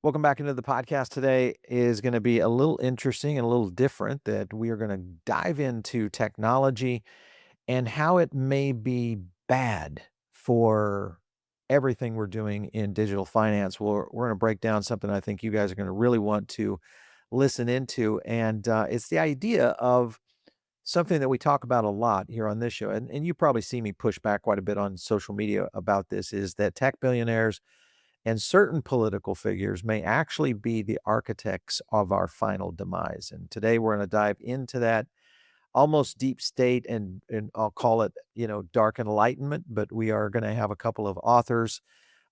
Welcome back into the podcast. Today is going to be a little interesting and a little different that we are going to dive into technology and how it may be bad for everything we're doing in digital finance. We're going to break down something I think you guys are going to really want to listen into. And it's the idea of something that we talk about a lot here on this show. And you probably see me push back quite a bit on social media about this is that tech billionaires and certain political figures may actually be the architects of our final demise. And today we're going to dive into that almost deep state and I'll call it, dark enlightenment, but we are going to have a couple of authors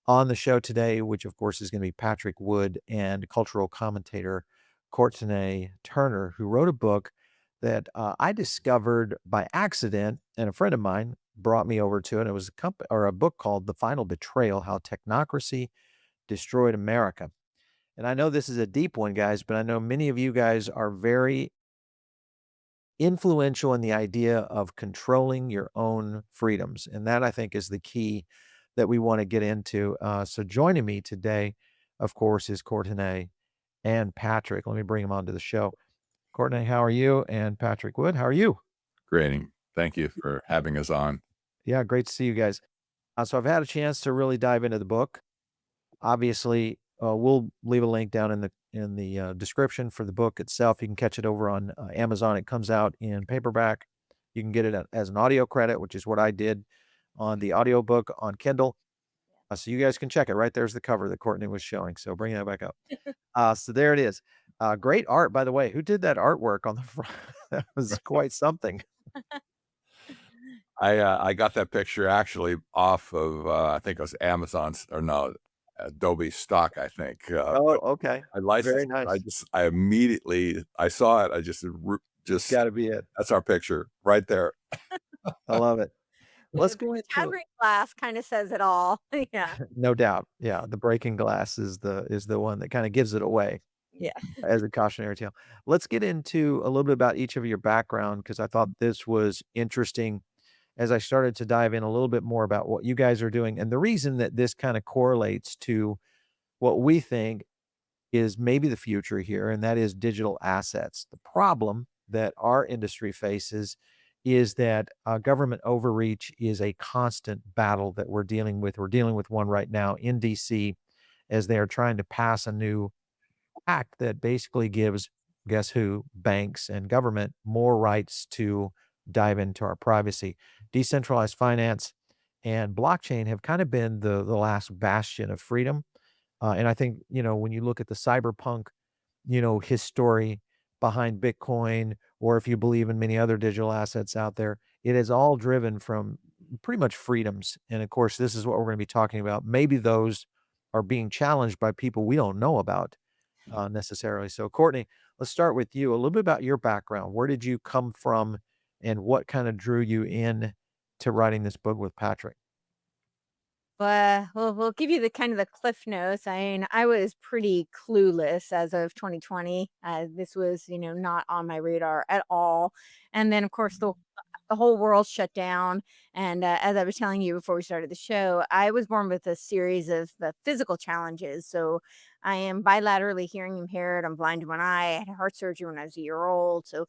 on the show today, which of course is going to be Patrick Wood and cultural commentator Courtney Turner, who wrote a book that I discovered by accident, and a friend of mine brought me over to it. It was a book called The Final Betrayal: How Technocracy Destroyed America. And I know this is a deep one, guys, but I know many of you guys are very influential in the idea of controlling your own freedoms. And that, I think, is the key that we want to get into. So joining me today, of course, is Courtney and Patrick. Let me bring them onto the show. Courtney, how are you? And Patrick Wood, how are you? Great. Thank you for having us on. Yeah, great to see you guys. So I've had a chance to really dive into the book. Obviously, we'll leave a link down in the description for the book itself. You can catch it over on Amazon. It comes out in paperback. You can get it as an audio credit, which is what I did on the audiobook on Kindle. So you guys can check it. Right there's the cover that Courtney was showing. So bring that back up. So there it is. Great art, by the way. Who did that artwork on the front? That was quite something. I got that picture actually off of I think it was Amazon's or no, Adobe stock, I think. Oh, But okay. I Very licensed it. nice. I immediately I saw it. It's Just got to be it. that's our picture right there. I love it. Let's The go into it. shattering glass kinda says it all. Yeah. No doubt. Yeah, the breaking glass is the one that kinda gives it away Yeah. as a cautionary tale. Let's get into a little bit about each of your background because I thought this was interesting as I started to dive in a little bit more about what you guys are doing, and the reason that this kinda correlates to what we think is maybe the future here, and that is digital assets. The problem that our industry faces is that government overreach is a constant battle that we're dealing with. We're dealing with one right now in DC as they are trying to pass a new act that basically gives, guess who, banks and government more rights to dive into our privacy. Decentralized finance and blockchain have kind of been the last bastion of freedom. And I think, when you look at the cyberpunk, history behind Bitcoin, or if you believe in many other digital assets out there, it is all driven from pretty much freedoms. And of course, this is what we're going to be talking about. Maybe those are being challenged by people we don't know about necessarily. So, Courtney, let's start with you. A little bit about your background. Where did you come from, and what kind of drew you in to writing this book with Patrick? Well, we'll give you the kind of the cliff notes. I mean, I was pretty clueless as of 2020. This was, not on my radar at all. And then, of course, the whole world shut down. And as I was telling you before we started the show, I was born with a series of physical challenges. So I am bilaterally hearing impaired. I'm blind in one eye. I had heart surgery when I was a year old. So,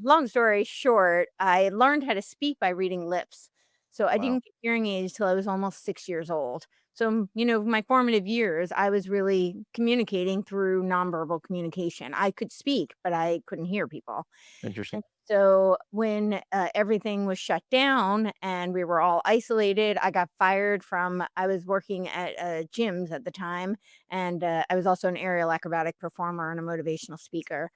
long story short, I learned how to speak by reading lips. So I Wow. didn't get hearing aids till I was almost 6 years old. So, my formative years, I was really communicating through nonverbal communication. I could speak, but I couldn't hear people. Interesting. And so when everything was shut down and we were all isolated, I got fired from, I was working at gyms at the time. And I was also an aerial acrobatic performer and a motivational speaker.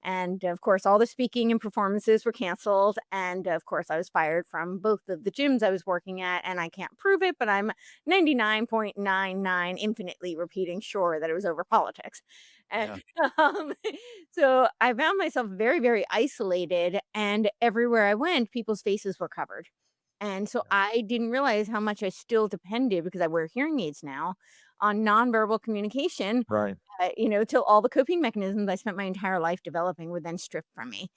And of course, all the speaking and performances were canceled. And of course, I was fired from both of the gyms I was working at. And I can't prove it, but I'm 99.99 infinitely repeating sure that it was over politics. Yeah. And so I found myself very, very isolated. And everywhere I went, people's faces were covered. And so Yeah. I didn't realize how much I still depended, because I wear hearing aids now, on nonverbal communication, Right. till all the coping mechanisms I spent my entire life developing were then stripped from me.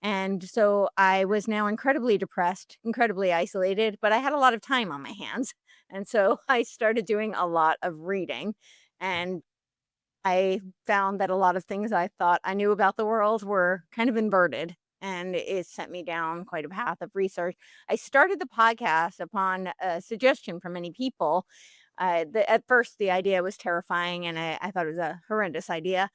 And so I was now incredibly depressed, incredibly isolated, but I had a lot of time on my hands. And so I started doing a lot of reading. And I found that a lot of things I thought I knew about the world were kind of inverted, and it sent me down quite a path of research. I started the podcast upon a suggestion from many people. At first, the idea was terrifying, and I thought it was a horrendous idea.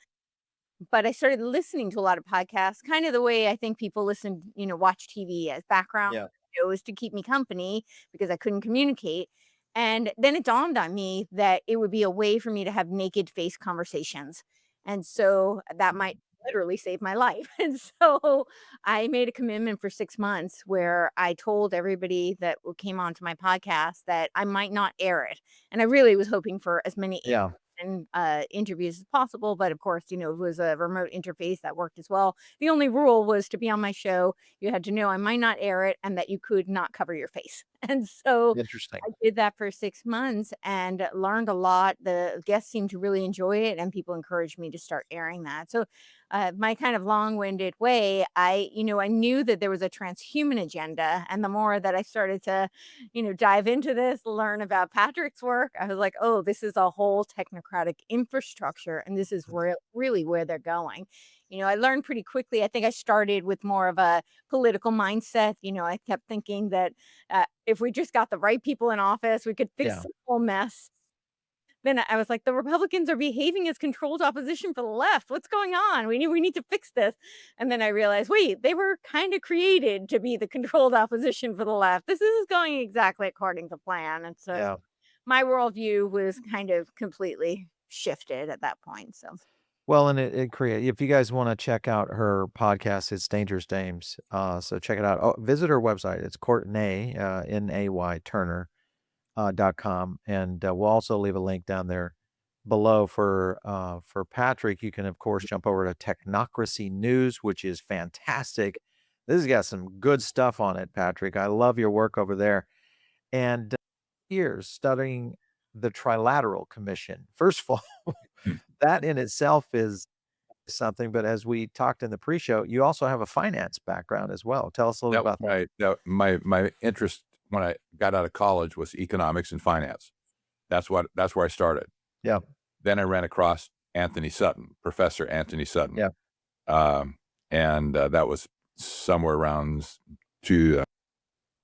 But I started listening to a lot of podcasts, kind of the way I think people listen, watch TV as background Yeah. shows to keep me company because I couldn't communicate. And then it dawned on me that it would be a way for me to have naked face conversations. And so that might literally save my life. And so I made a commitment for 6 months where I told everybody that came onto my podcast that I might not air it. And I really was hoping for as many Yeah. and interviews as possible. But of course, it was a remote interface that worked as well. The only rule was to be on my show. You had to know I might not air it and that you could not cover your face. And so Interesting. I did that for 6 months and learned a lot. The guests seemed to really enjoy it, and people encouraged me to start airing that. So, my kind of long-winded way, I knew that there was a transhuman agenda, and the more that I started to dive into this, learn about Patrick's work, I was like, oh, this is a whole technocratic infrastructure, and this is really where they're going. I learned pretty quickly. I think I started with more of a political mindset. I kept thinking that if we just got the right people in office, we could fix Yeah. the whole mess. Then I was like, the Republicans are behaving as controlled opposition for the left. What's going on? We need to fix this. And then I realized, wait, they were kind of created to be the controlled opposition for the left. This is going exactly according to plan. And so Yeah. my worldview was kind of completely shifted at that point. So Well, and it create if you guys wanna check out her podcast, it's Dangerous Dames, so check it out. Oh, visit her website. It's Courtnay, Nay Turner, .com, and, we'll also leave a link down there below for Patrick. You can, of course, jump over to Technocracy News, which is fantastic. This has got some good stuff on it, Patrick. I love your work over there, and, years studying the Trilateral Commission. First of all, Hmm. that in itself is something, but as we talked in the pre-show, you also have a finance background as well. Tell us a little bit That was about that. my interest when I got out of college was economics and finance. That's where I started. Yeah, Then I ran across Anthony Sutton, Professor Anthony Sutton, yeah, um, and that was somewhere around to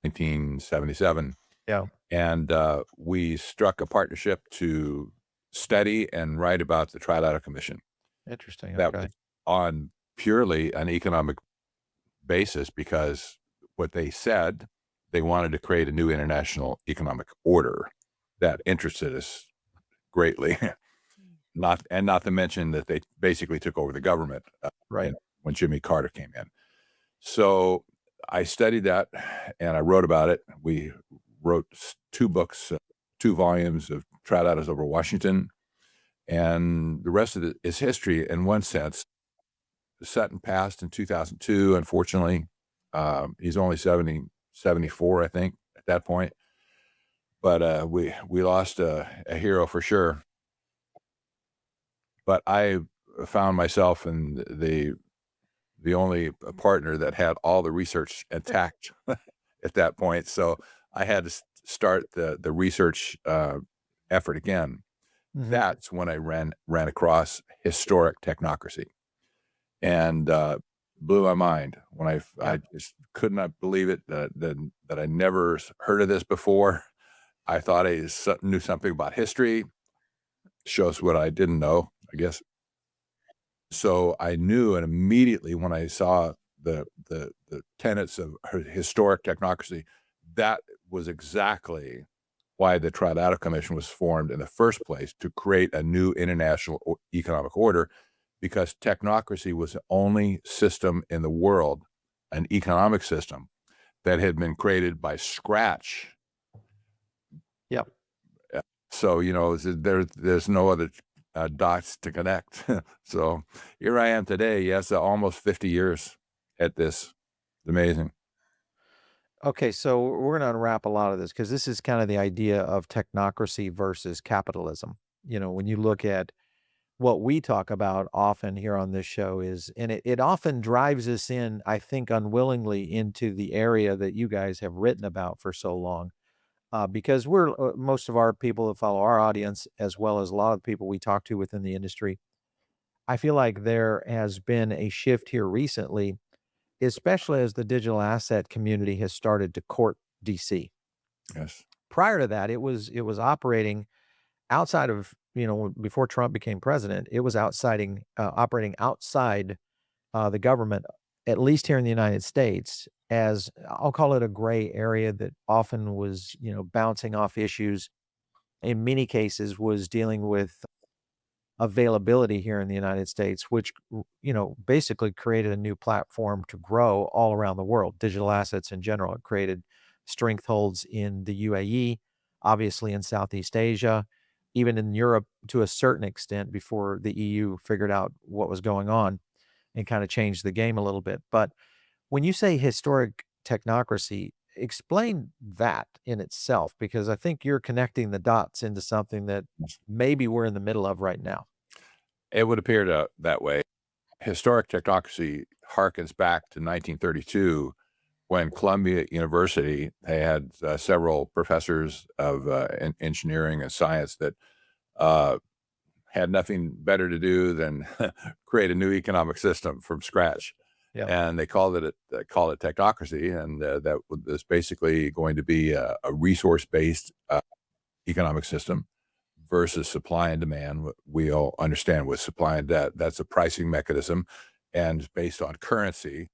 1977, yeah. and we struck a partnership to study and write about the Trilateral Commission. Interesting, That okay. was on purely an economic basis because what they said, they wanted to create a new international economic order that interested us greatly. Not to mention that they basically took over the government, Right. when Jimmy Carter came in. So I studied that and I wrote about it. We wrote 2 books, 2 volumes of Trilaters over Washington, and the rest of it is history in one sense. Sutton passed in 2002, unfortunately. He's only 74, I think, at that point. But we lost a hero for sure. But I found myself in the only partner that had all the research intact at that point. So I had to start the research effort again. Mhm. That's when I ran across historic technocracy, and blew my mind when Yeah. I just could not believe it that I never heard of this before. I thought knew something about history. Shows what I didn't know, I guess. So I knew, and immediately when I saw the tenets of historic technocracy, that was exactly why the Trilateral Commission was formed in the first place, to create a new international economic order, because technocracy was the only system in the world, an economic system that had been created by scratch. Yep. So, there's no other dots to connect. So here I am today. Yes, almost 50 years at this. It's amazing. Okay, so we're gonna unwrap a lot of this because this is kind of the idea of technocracy versus capitalism. When you look at what we talk about often here on this show is, and it often drives us in, I think, unwillingly into the area that you guys have written about for so long. Because most of our people that follow our audience, as well as a lot of the people we talk to within the industry, I feel like there has been a shift here recently, especially as the digital asset community has started to court DC. Yes. Prior to that, it was operating outside of, before Trump became president, it was operating outside the government, at least here in the United States, as I'll call it a gray area that often was, bouncing off issues. In many cases, was dealing with availability here in the United States, which, basically created a new platform to grow all around the world, digital assets in general. It created strongholds in the UAE, obviously in Southeast Asia, even in Europe to a certain extent before the EU figured out what was going on and kind of changed the game a little bit. But when you say historic technocracy, explain that in itself, because I think you're connecting the dots into something that maybe we're in the middle of right now. It would appear that way. Historic technocracy harkens back to 1932 when Columbia University, they had several professors of engineering and science that had nothing better to do than create a new economic system from scratch. Yeah. And they called it technocracy, and that was basically going to be a resource-based economic system versus supply and demand. What we all understand with supply and debt, that's a pricing mechanism, and based on currency.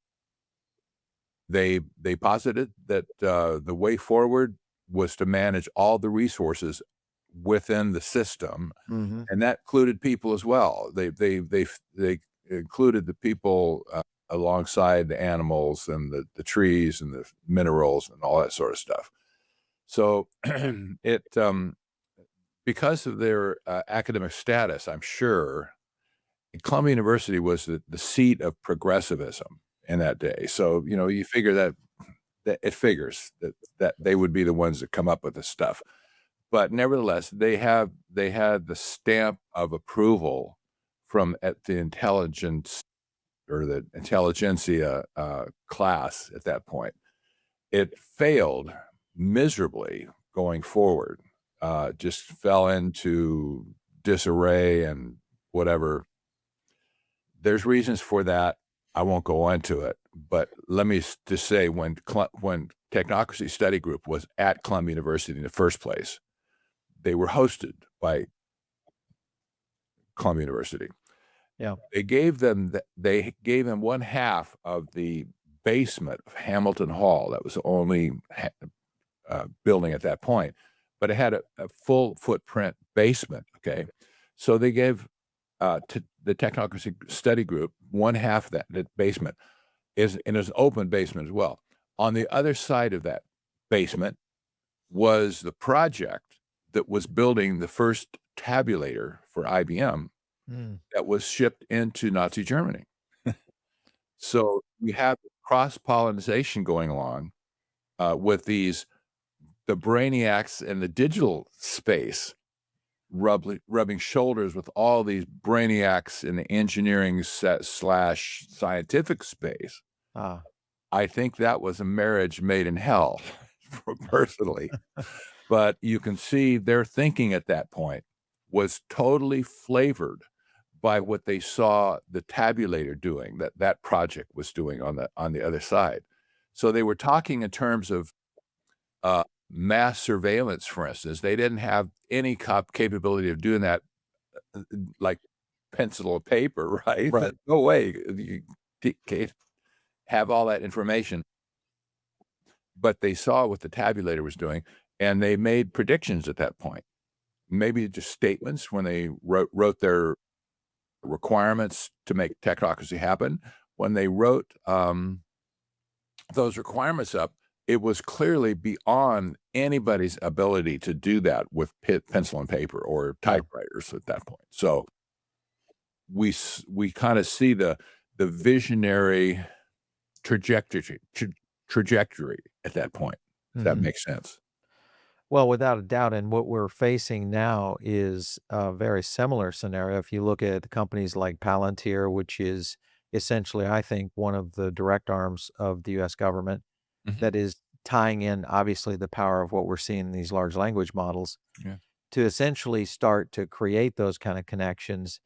They posited that the way forward was to manage all the resources within the system, Mhm. and that included people as well. They included the people alongside the animals and the trees and the minerals and all that sort of stuff. So it because of their academic status, I'm sure Columbia University was the seat of progressivism in that day. So, you figure that it figures that they would be the ones that come up with this stuff. But nevertheless, they had the stamp of approval from at the intelligence or the intelligentsia class at that point. It failed miserably going forward. Just fell into disarray and whatever. There's reasons for that. I won't go into it, but let me just say when Technocracy Study Group was at Columbia University in the first place, they were hosted by Columbia University. Yeah. They gave them one half of the basement of Hamilton Hall. That was the only building at that point, but it had a full footprint basement. Okay, so they gave to the Technocracy Study Group one half of that basement is in an open basement as well. On the other side of that basement was the project that was building the first tabulator for IBM Mm. that was shipped into Nazi Germany. So you have cross-pollination going along with the brainiacs in the digital space rubbing shoulders with all these brainiacs in the engineering slash scientific space. Ah. I think that was a marriage made in hell, personally. But you can see their thinking at that point was totally flavored by what they saw the tabulator doing, that project was doing on the other side. So they were talking in terms of mass surveillance, for instance. They didn't have any capability of doing that like pencil or paper, right? Right. No way you can't have all that information. But they saw what the tabulator was doing, and they made predictions at that point. Maybe just statements when they wrote their requirements to make technocracy happen. When they wrote those requirements up, it was clearly beyond anybody's ability to do that with pencil and paper or typewriters at that point. So we kind of see the visionary trajectory at that point. If that Mhm. makes sense. Well, without a doubt, and what we're facing now is a very similar scenario. If you look at companies like Palantir, which is essentially, I think, one of the direct arms of the US government Mhm. that is tying in, obviously, the power of what we're seeing in these large language models Yeah. to essentially start to create those kind of connections.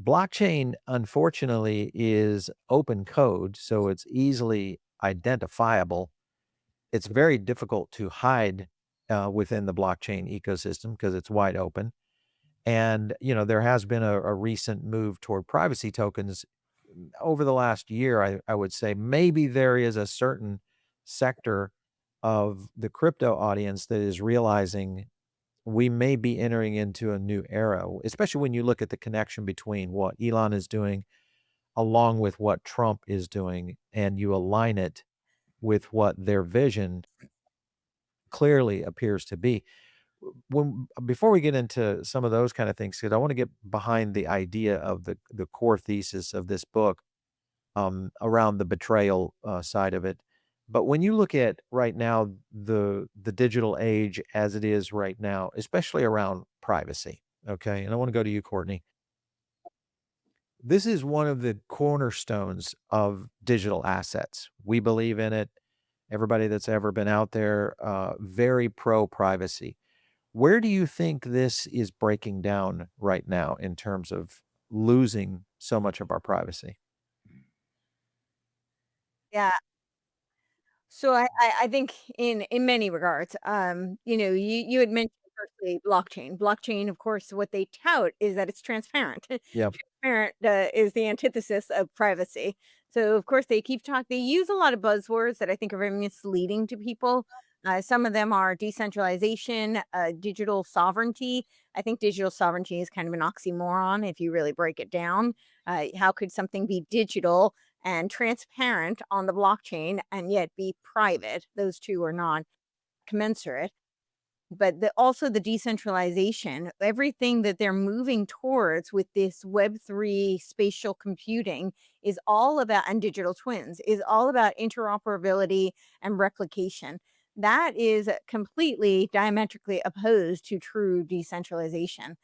Blockchain, unfortunately, is open code, so it's easily identifiable. It's very difficult to hide within the blockchain ecosystem because it's wide open. And, there has been a recent move toward privacy tokens over the last year. I would say maybe there is a certain sector of the crypto audience that is realizing we may be entering into a new era, especially when you look at the connection between what Elon is doing along with what Trump is doing, and you align it with what their vision clearly appears to be. When Before we get into some of those kind of things, because I want to get behind the idea of the core thesis of this book, around the betrayal side of it. But when you look at right now the digital age as it is right now, especially around privacy, okay, and I want to go to you, Courtney. This is one of the cornerstones of digital assets. We believe in it. Everybody that's ever been out there, very pro privacy. Where do you think this is breaking down right now in terms of losing so much of our privacy? Yeah. So I think in many regards, you had mentioned firstly blockchain. Blockchain, of course, what they tout is that it's transparent. Yep. Transparent is the antithesis of privacy. So of course they keep talk. They use a lot of buzzwords that I think are very misleading to people. Some of them are decentralization, digital sovereignty. I think digital sovereignty is kind of an oxymoron if you really break it down. How could something be digital and transparent on the blockchain and yet be private? Those two are not commensurate. But also the decentralization, everything that they're moving towards with this Web3 spatial computing is all about, and digital twins is all about interoperability and replication. That is completely diametrically opposed to true decentralization.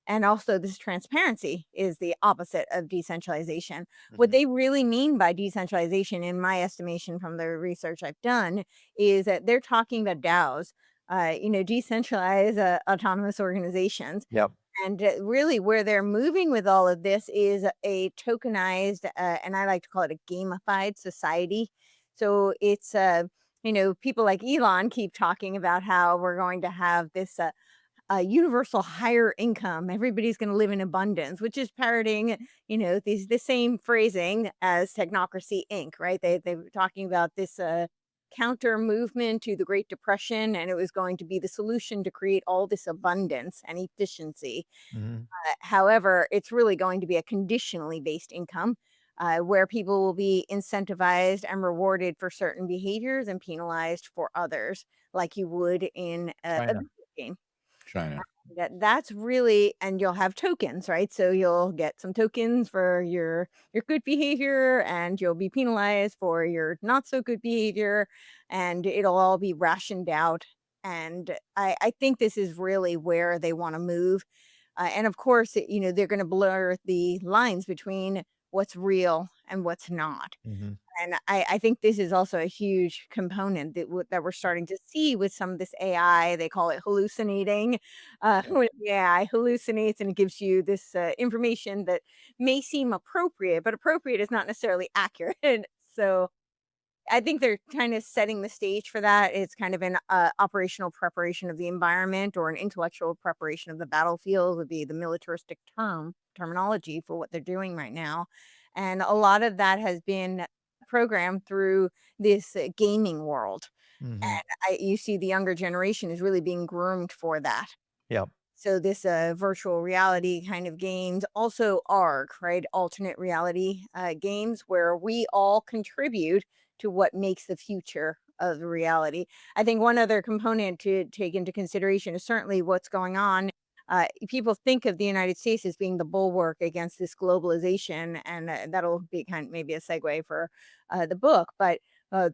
And also, this transparency is the opposite of decentralization. What Mhm. they really mean by decentralization, in my estimation from the research I've done, is that they're talking about DAOs, decentralized autonomous organizations. Yep. And really, where they're moving with all of this is a tokenized, and I like to call it a gamified society. So it's, people like Elon keep talking about how we're going to have this. A universal higher income. Everybody's going to live in abundance, which is parroting, the same phrasing as Technocracy Inc. Right? They were talking about this counter movement to the Great Depression, and it was going to be the solution to create all this abundance and efficiency. Mhm. However, it's really going to be a conditionally based income. Where people will be incentivized and rewarded for certain behaviors and penalized for others, like you would in a China. video game. China. That's really, and you'll have tokens, right? So you'll get some tokens for your good behavior, and you'll be penalized for your not so good behavior, and it'll all be rationed out. And I think this is really where they want to move. And of course, they're going to blur the lines between what's real and what's not. Mhm. And I think this is also a huge component that we're starting to see with some of this AI. They call it hallucinating. When the AI hallucinates and it gives you this information that may seem appropriate, but appropriate is not necessarily accurate. So I think they're kind of setting the stage for that. It's kind of an operational preparation of the environment, or an intellectual preparation of the battlefield would be the militaristic terminology for what they're doing right now. And a lot of that has been programmed through this gaming world. Mhm. And you see the younger generation is really being groomed for that. Yep. So this virtual reality kind of games, also ARG, right? Alternate reality games where we all contribute to what makes the future of the reality. I think one other component to take into consideration is certainly what's going on. People think of the United States as being the bulwark against this globalization, and that'll be kind of maybe a segue for the book. But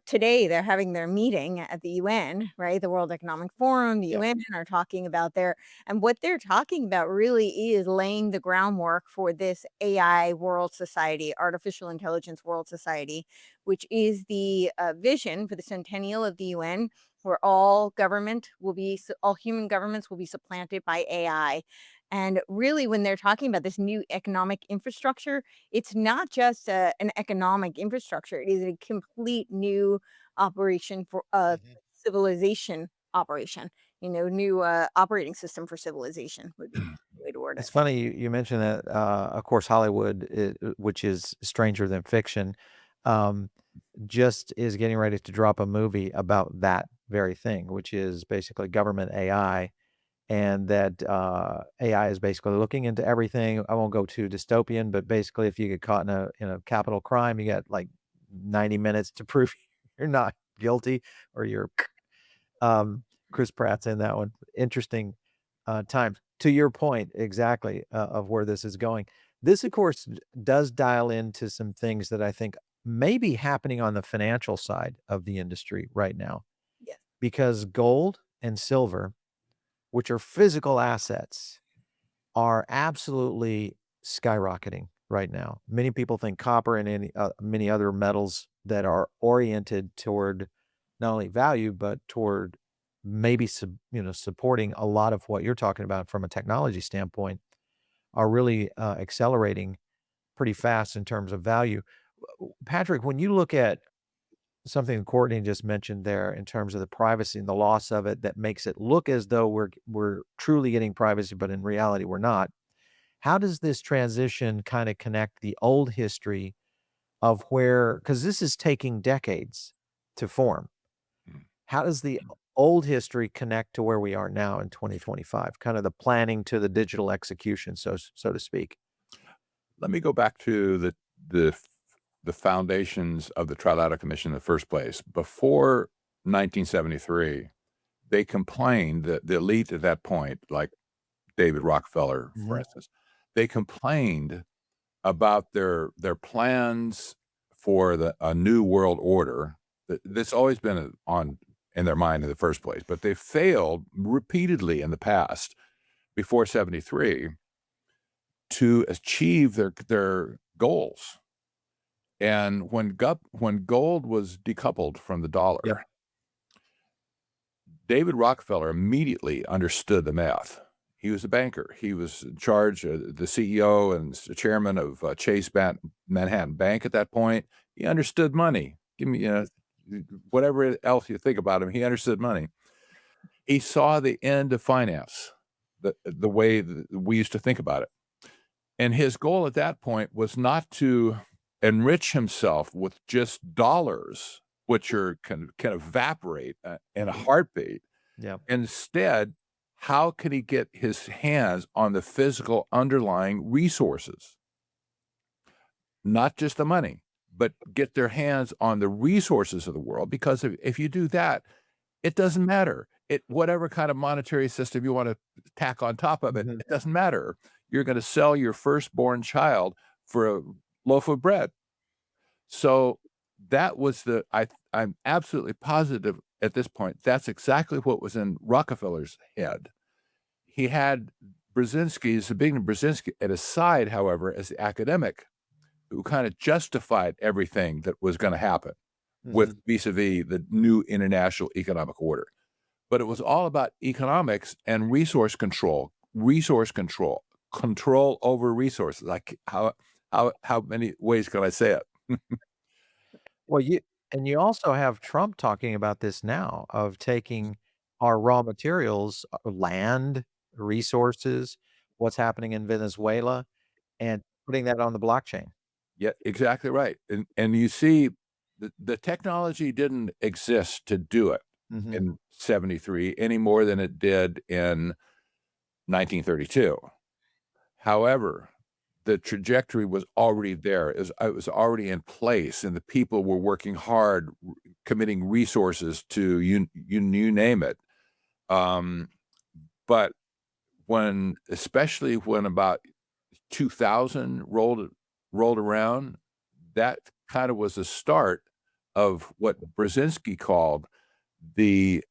today they're having their meeting at the UN, right? The World Economic Forum, the Yep. UN are talking about their, and what they're talking about really is laying the groundwork for this AI world society, artificial intelligence world society, which is the vision for the centennial of the UN, where all human governments will be supplanted by AI. And really, when they're talking about this new economic infrastructure, it's not just an economic infrastructure. It is a complete new operation for Mhm. civilization operation. New operating system for civilization would be the way to word it. It's funny you mentioned that, of course, Hollywood, which is stranger than fiction, um, just is getting ready to drop a movie about that very thing, which is basically government AI, and that, AI is basically looking into everything. I won't go too dystopian, but basically, if you get caught in a capital crime, you got, like, 90 minutes to prove you're not guilty or you're um, Chris Pratt's in that one. Interesting, times. To your point, exactly, of where this is going. This, of course, does dial into some things that I think may be happening on the financial side of the industry right now, Yes. because gold and silver, which are physical assets, are absolutely skyrocketing right now. Many people think copper and many other metals that are oriented toward not only value, but toward maybe supporting a lot of what you're talking about from a technology standpoint are really accelerating pretty fast in terms of value. Patrick, when you look at something Courtney just mentioned there in terms of the privacy and the loss of it that makes it look as though we're truly getting privacy, but in reality we're not. How does this transition kind of connect the old history of where, because this is taking decades to form. Mm. How does the old history connect to where we are now in 2025? Kind of the planning to the digital execution, so to speak. Let me go back to the the foundations of the Trilateral Commission in the first place. Before 1973, they complained that the elite at that point, like David Rockefeller, for Mhm. instance, they complained about their plans for a new world order. That's always been on in their mind in the first place, but they failed repeatedly in the past before 73 to achieve their goals. And when gold was decoupled from the Yep. dollar, David Rockefeller immediately understood the math. He was a banker. He was in charge, the CEO and chairman of Chase Manhattan Bank at that point. He understood money. Give me, whatever else you think about him, he understood money. He saw the end of finance, the way that we used to think about it. And his goal at that point was not to enrich himself with just dollars, which can evaporate in a heartbeat. Yep. Instead, how can he get his hands on the physical underlying resources? Not just the money, but get their hands on the resources of the world. Because if you do that, it doesn't matter. Whatever kind of monetary system you want to tack on top of it, Mhm. it doesn't matter. You're going to sell your firstborn child for a loaf of bread. So that was I'm absolutely positive at this point that's exactly what was in Rockefeller's head. He had Zbigniew Brzezinski at his side, however, as the academic who kind of justified everything that was going to happen with Mhm. vis-a-vis the new international economic order. But it was all about economics and resource control over resources. Like how many ways can I say it? Well, you also have Trump talking about this now of taking our raw materials, land, resources, what's happening in Venezuela, and putting that on the blockchain. Yeah, exactly right. And you see the technology didn't exist to do it Mhm. in 73 any more than it did in 1932. However, the trajectory was already there. It was already in place, and the people were working hard, committing resources to you name it. Um, but especially when about 2000 rolled around, that kind of was the start of what Brzezinski called the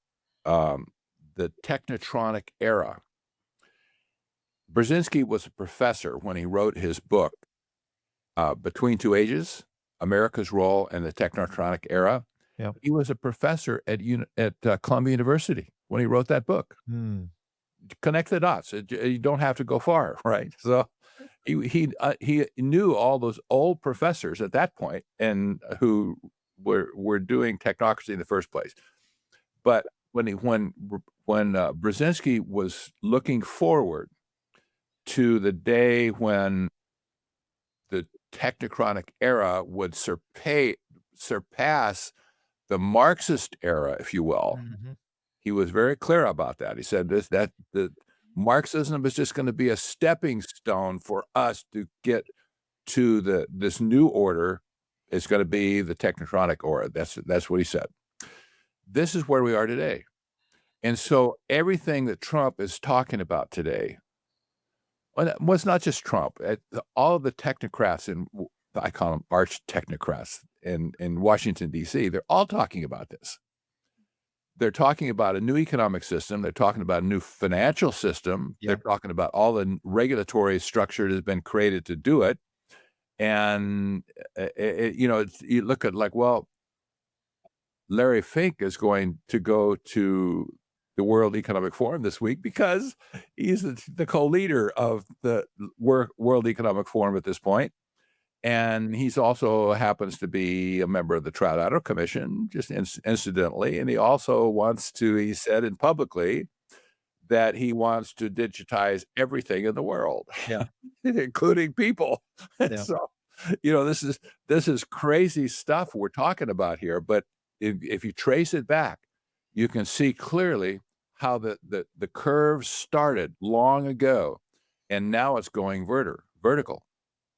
um, the technotronic era. Brzezinski was a professor when he wrote his book, Between Two Ages: America's Role in the Technotronic Era. Yep. He was a professor at Columbia University when he wrote that book. Mm. connect the dots. You don't have to go far, right? So he knew all those old professors at that point and who were doing technocracy in the first place. But when Brzezinski was looking forward to the day when the technocratic era would surpass the Marxist era, if you will, Mhm. he was very clear about that. He said that the Marxism is just gonna be a stepping stone for us to get to this new order. Is gonna be the technocratic order. That's what he said. This is where we are today. And so everything that Trump is talking about today, well, it's not just Trump. All of the technocrats I call them arch technocrats in Washington, D.C., they're all talking about this. They're talking about a new economic system. They're talking about a new financial system. Yeah. They're talking about all the regulatory structure that has been created to do it. And, you look at like, well, Larry Fink is going to go to the World Economic Forum this week because he's the co-leader of the World Economic Forum at this point. And he's also happens to be a member of the Trilateral Commission, just incidentally. And he also he said in publicly that he wants to digitize everything in the world, Yeah. including people. Yeah. So, this is crazy stuff we're talking about here. But if you trace it back, you can see clearly how the curve started long ago, and now it's going vertical.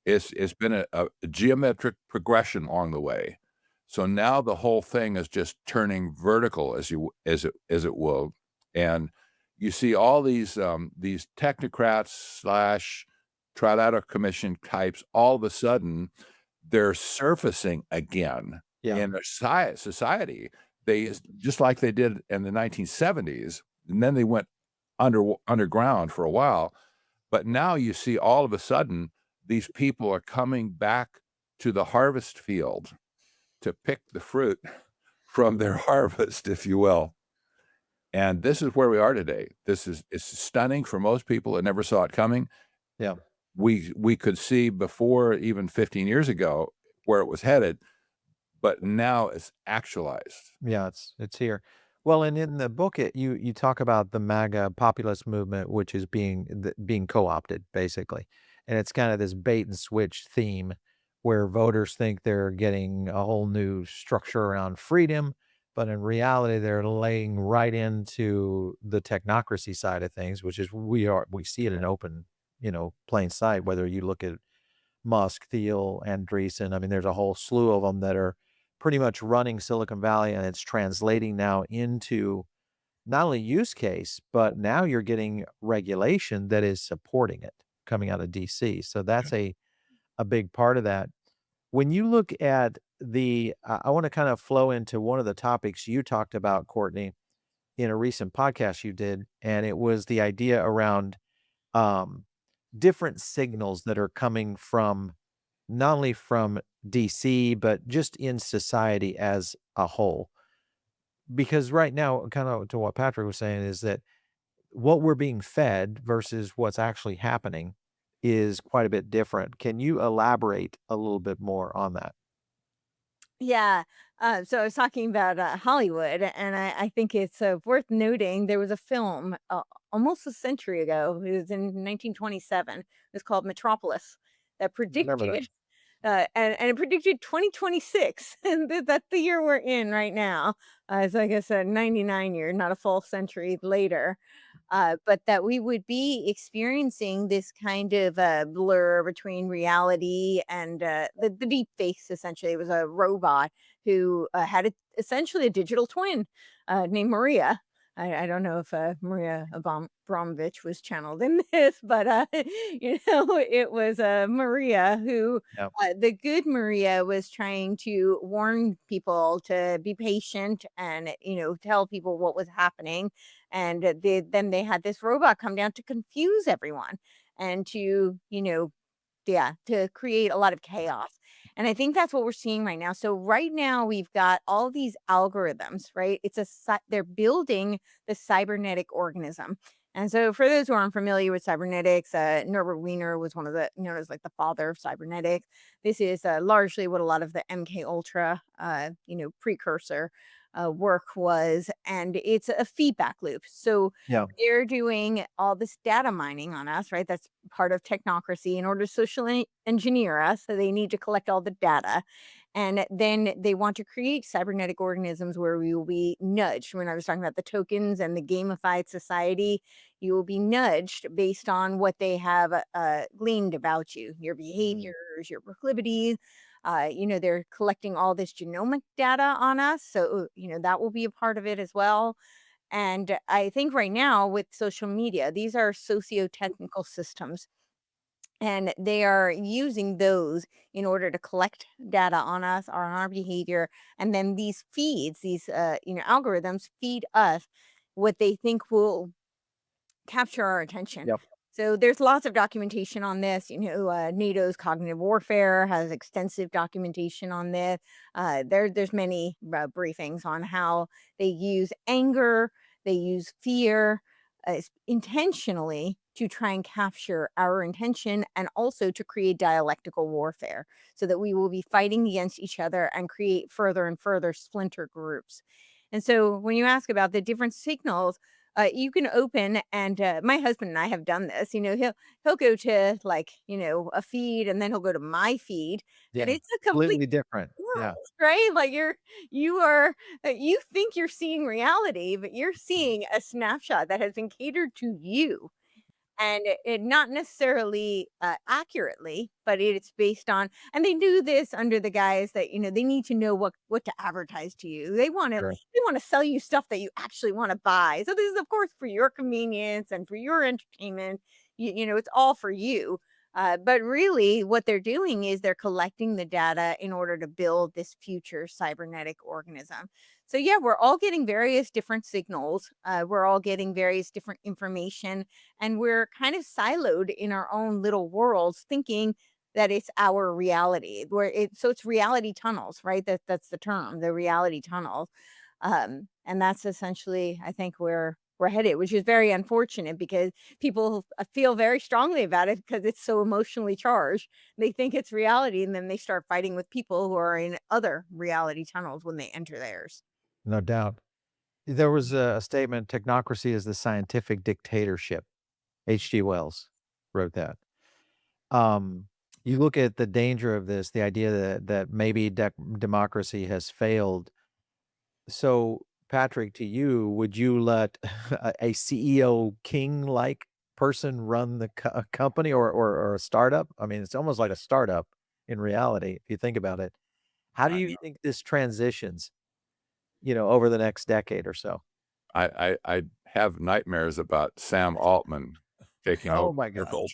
It's been a geometric progression along the way. So now the whole thing is just turning vertical as it will. And you see all these technocrats slash trilateral commission types, all of a sudden, they're surfacing again Yeah. in their society. They just like they did in the 1970s, and then they went underground for a while. But now you see all of a sudden, these people are coming back to the harvest field to pick the fruit from their harvest, if you will. And this is where we are today. It's stunning for most people that never saw it coming. Yeah. We could see before even 15 years ago where it was headed, but now it's actualized. Yeah, it's here. Well, and in the book, you talk about the MAGA populist movement, which is being co-opted basically, and it's kind of this bait and switch theme, where voters think they're getting a whole new structure around freedom, but in reality, they're laying right into the technocracy side of things, which is we see it in open, plain sight. Whether you look at Musk, Thiel, Andreessen. I mean, there's a whole slew of them that are pretty much running Silicon Valley, and it's translating now into not only use case, but now you're getting regulation that is supporting it coming out of DC. So that's a big part of that. When you look at I want to kind of flow into one of the topics you talked about, Courtney, in a recent podcast you did, and it was the idea around um, different signals that are coming from not only from DC, but just in society as a whole. Because right now, kind of to what Patrick was saying, is that what we're being fed versus what's actually happening is quite a bit different. Can you elaborate a little bit more on that? Yeah. So I was talking about Hollywood, and I think it's worth noting there was a film almost a century ago. It was in 1927. It was called Metropolis that Remember that. predicted, and it predicted 2026, and that's the year we're in right now. It's like I said, 99 year, not a full century later. But that we would be experiencing this kind of blur between reality and the deep face. Essentially, it was a robot who had essentially a digital twin named Maria. I don't know if Maria Abramovich was channeled in this, but it was Maria who Yeah. the good Maria was trying to warn people to be patient and tell people what was happening, and then they had this robot come down to confuse everyone and to yeah, to create a lot of chaos. And I think that's what we're seeing right now. So right now we've got all these algorithms, right? They're building the cybernetic organism. And so, for those who aren't familiar with cybernetics, Norbert Wiener was one of the known as like the father of cybernetics. This is largely what a lot of the MK Ultra, precursor work was, and it's a feedback loop. So Yeah. they're doing all this data mining on us, right? That's part of technocracy. In order to socially engineer us, so they need to collect all the data. And then they want to create cybernetic organisms where we will be nudged. When I was talking about the tokens and the gamified society, you will be nudged based on what they have gleaned about you, your Mm. behaviors, your proclivities. They're collecting all this genomic data on us. So, that will be a part of it as well. And I think right now with social media, these are socio-technical systems, and they are using those in order to collect data on us, on our behavior, and then these feeds, these algorithms feed us what they think will capture our attention. Yep. So there's lots of documentation on this. NATO's cognitive warfare has extensive documentation on this. There's many briefings on how they use anger, they use fear intentionally to try and capture our intention, and also to create dialectical warfare so that we will be fighting against each other and create further and further splinter groups. And so when you ask about the different signals, you can open, and my husband and I have done this. He'll go to, like, a feed, and then he'll go to my feed, and Yeah. it's a complete Completely different. world, Yeah. right? Like you are you think you're seeing reality, but you're seeing a snapshot that has been catered to you, and it not necessarily accurately, but it's based on, and they do this under the guise that they need to know what to advertise to you. Sure. They want to sell you stuff that you actually want to buy. So this is, of course, for your convenience and for your entertainment. It's all for you. But really, what they're doing is they're collecting the data in order to build this future cybernetic organism. So yeah, we're all getting various different signals. We're all getting various different information, and we're kind of siloed in our own little worlds, thinking that it's our reality. So it's reality tunnels, right? That's the term, the reality tunnels. And that's essentially, I think, where we're headed, which is very unfortunate because people feel very strongly about it because it's so emotionally charged. They think it's reality, and then they start fighting with people who are in other reality tunnels when they enter theirs. No doubt. There was a statement, "Technocracy is the scientific dictatorship." H.G. Wells wrote that. Um, you look at the danger of this, the idea that maybe democracy has failed. So, Patrick, to you, would you let a CEO king-like person run the company, or a startup? I mean, it's almost like a startup in reality, if you think about it. How do I you think this transitions, over the next decade or so? I have nightmares about Sam Altman taking over Oh my the god. world.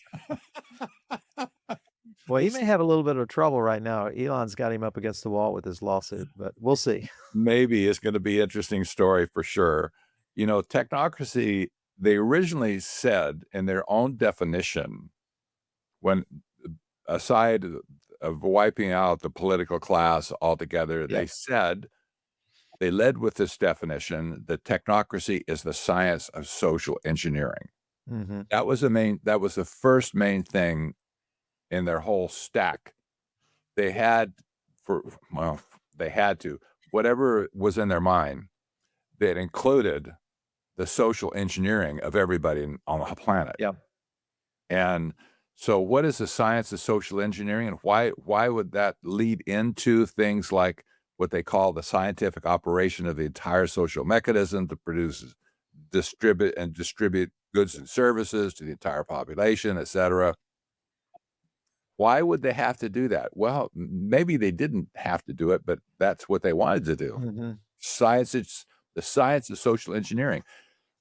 Well, he may have a little bit of trouble right now. Elon's got him up against the wall with his lawsuit, but we'll see. Maybe it's gonna be an interesting story for sure. Technocracy, they originally said in their own definition, when aside of wiping out the political class altogether, Yeah. they said they led with this definition that technocracy is the science of social engineering. Mhm. That was the first main thing in their whole stack. They had for well, they had to. Whatever was in their mind, that included the social engineering of everybody on the planet. Yeah. And so what is the science of social engineering, and why would that lead into things like what they call the scientific operation of the entire social mechanism to produce, distribute goods and services to the entire population, et cetera? Why would they have to do that? Well, maybe they didn't have to do it, but that's what they wanted to do. Mhm. Science, it's the science of social engineering.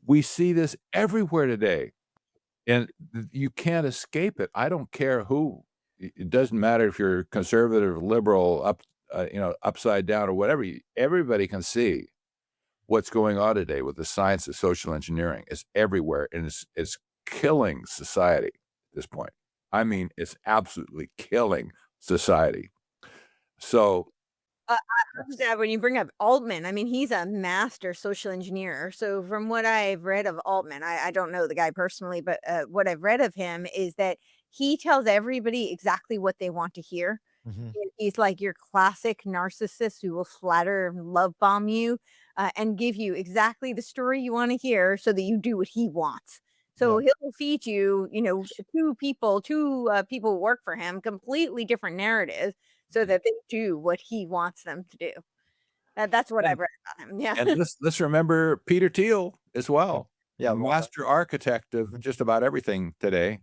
We see this everywhere today, and you can't escape it. I don't care who. It doesn't matter if you're conservative, liberal, upside down or whatever. Everybody can see what's going on today with the science of social engineering. It's everywhere, and it's killing society at this point. I mean, it's absolutely killing society. So I love that when you bring up Altman, I mean, he's a master social engineer. So from what I've read of Altman, I don't know the guy personally, but what I've read of him is that he tells everybody exactly what they want to hear. Mhm. He's like your classic narcissist who will flatter and love bomb you, and give you exactly the story you wanna hear so that you do what he wants. So Yeah. he'll feed you, 2 people who work for him, completely different narratives so that they do what he wants them to do. That's what And I've read about him, yeah. and let's remember Peter Thiel as Yeah. well, Yeah, well, master architect of mhm. just about everything today.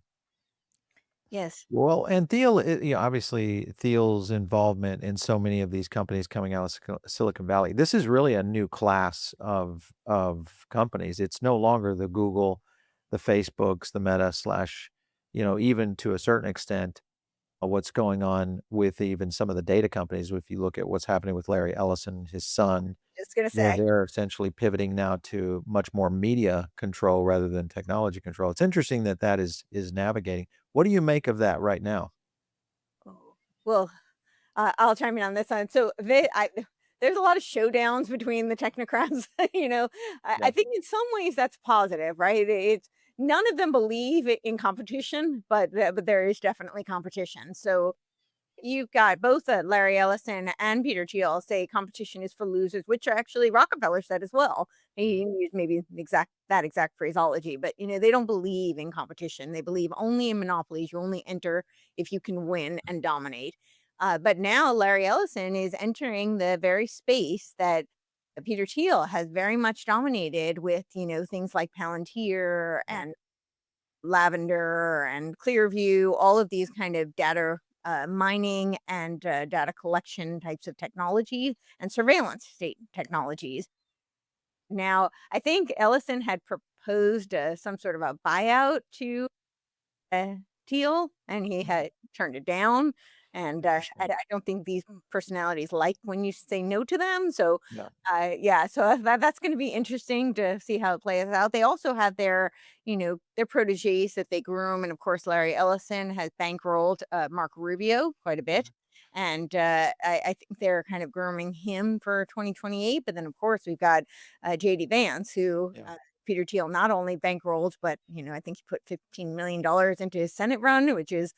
Yes, Well, and Thiel, obviously Thiel's involvement in so many of these companies coming out of Silicon Valley. This is really a new class of companies. It's no longer the Google, the Facebooks, the Meta slash, even to a certain extent, what's going on with even some of the data companies. If you look at what's happening with Larry Ellison, his son, just gonna say. they're essentially pivoting now to much more media control rather than technology control. It's interesting that that is navigating. What do you make of that right now? Oh, well, I'll chime in on this one. So there's a lot of showdowns between the technocrats. I Yeah. think in some ways that's positive, right? It's none of them believe in competition, but there is definitely competition. So you've got both Larry Ellison and Peter Thiel say competition is for losers, which actually Rockefeller said as well. He used maybe that exact phraseology, but they don't believe in competition. They believe only in monopolies. You only enter if you can win and dominate. But now Larry Ellison is entering the very space that Peter Thiel has very much dominated with things like Palantir Yeah. and Lavender and Clearview, all of these kind of data mining and data collection types of technologies and surveillance state technologies. Now, I think Ellison had proposed some sort of a buyout to uh, Teal, and he had turned it down. And I Interesting. don't think these personalities like when you say no to them. So, Yeah. yeah, so that's going to be interesting to see how it plays out. They also have their proteges that they groom, and of course, Larry Ellison has bankrolled Mark Rubio quite a bit. Mhm. And I think they're kind of grooming him for 2028. But then, of course, we've got JD Vance, who Yeah. Peter Thiel not only bankrolled, but I think he put $15 million into his Senate run, which is,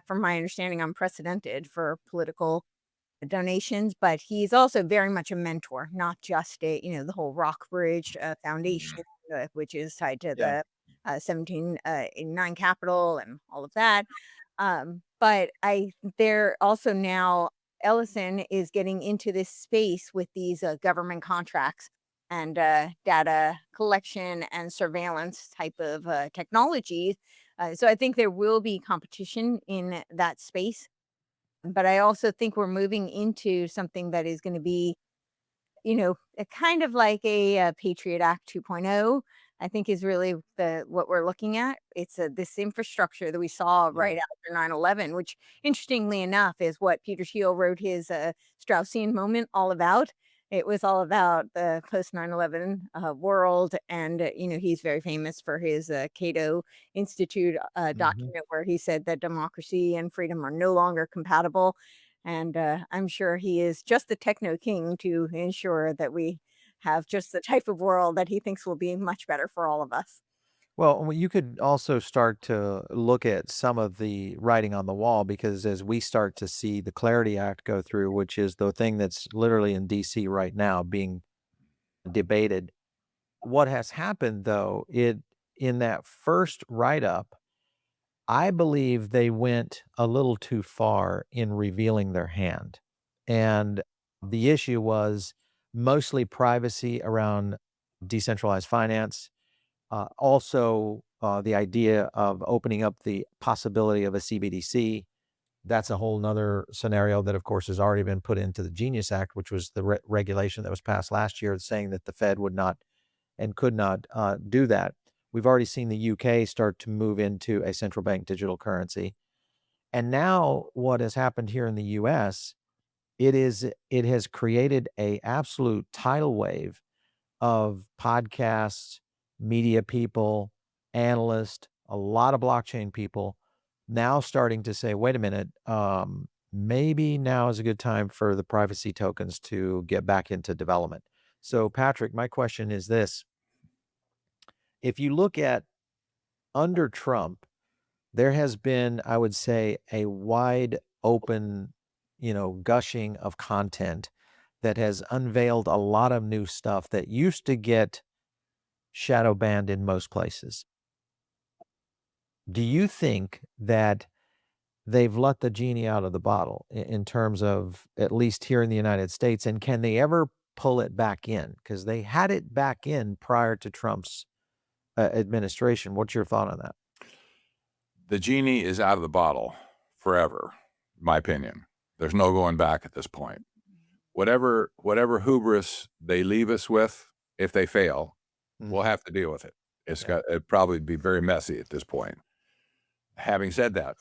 from my understanding, unprecedented for political donations. But he's also very much a mentor, not just the whole Rockbridge Foundation, which is tied to Yeah. the 1789 Capital and all of that. But they're also now Ellison is getting into this space with these government contracts and data collection and surveillance type of technologies. So I think there will be competition in that space. But I also think we're moving into something that is going to be a kind of like a, Patriot Act 2.0, I think is really what we're looking at. It's this infrastructure that we saw Yeah. right after 9/11, which interestingly enough is what Peter Thiel wrote his Straussian moment all about. It was all about the post 9/11 world, and he's very famous for his Cato Institute Mhm. document where he said that democracy and freedom are no longer compatible, and I'm sure he is just the techno king to ensure that we have just the type of world that he thinks will be much better for all of us. Well, you could also start to look at some of the writing on the wall because as we start to see the Clarity Act go through, which is the thing that's literally in DC right now being debated, what has happened though, in that first write-up, I believe they went a little too far in revealing their hand. And the issue was mostly privacy around decentralized finance, also, the idea of opening up the possibility of a CBDC. That's a whole nother scenario that, of course, has already been put into the Genius Act, which was the regulation that was passed last year saying that the Fed would not and could not do that. We've already seen the UK start to move into a central bank digital currency. And now what has happened here in the US, it has created a absolute tidal wave of podcasts, media people, analysts, a lot of blockchain people now starting to say, wait a minute, maybe now is a good time for the privacy tokens to get back into development. So, Patrick, my question is this. If you look at under Trump, there has been, I would say, a wide open, gushing of content that has unveiled a lot of new stuff that used to get shadow banned in most places. Do you think that they've let the genie out of the bottle in terms of at least here in the United States? And can they ever pull it back in? Because they had it back in prior to Trump's administration. What's your thought on that? The genie is out of the bottle forever, in my opinion. There's no going back at this point. Whatever hubris they leave us with, if they fail, we'll have to deal with it. It'd probably be very messy at this point. Having said that,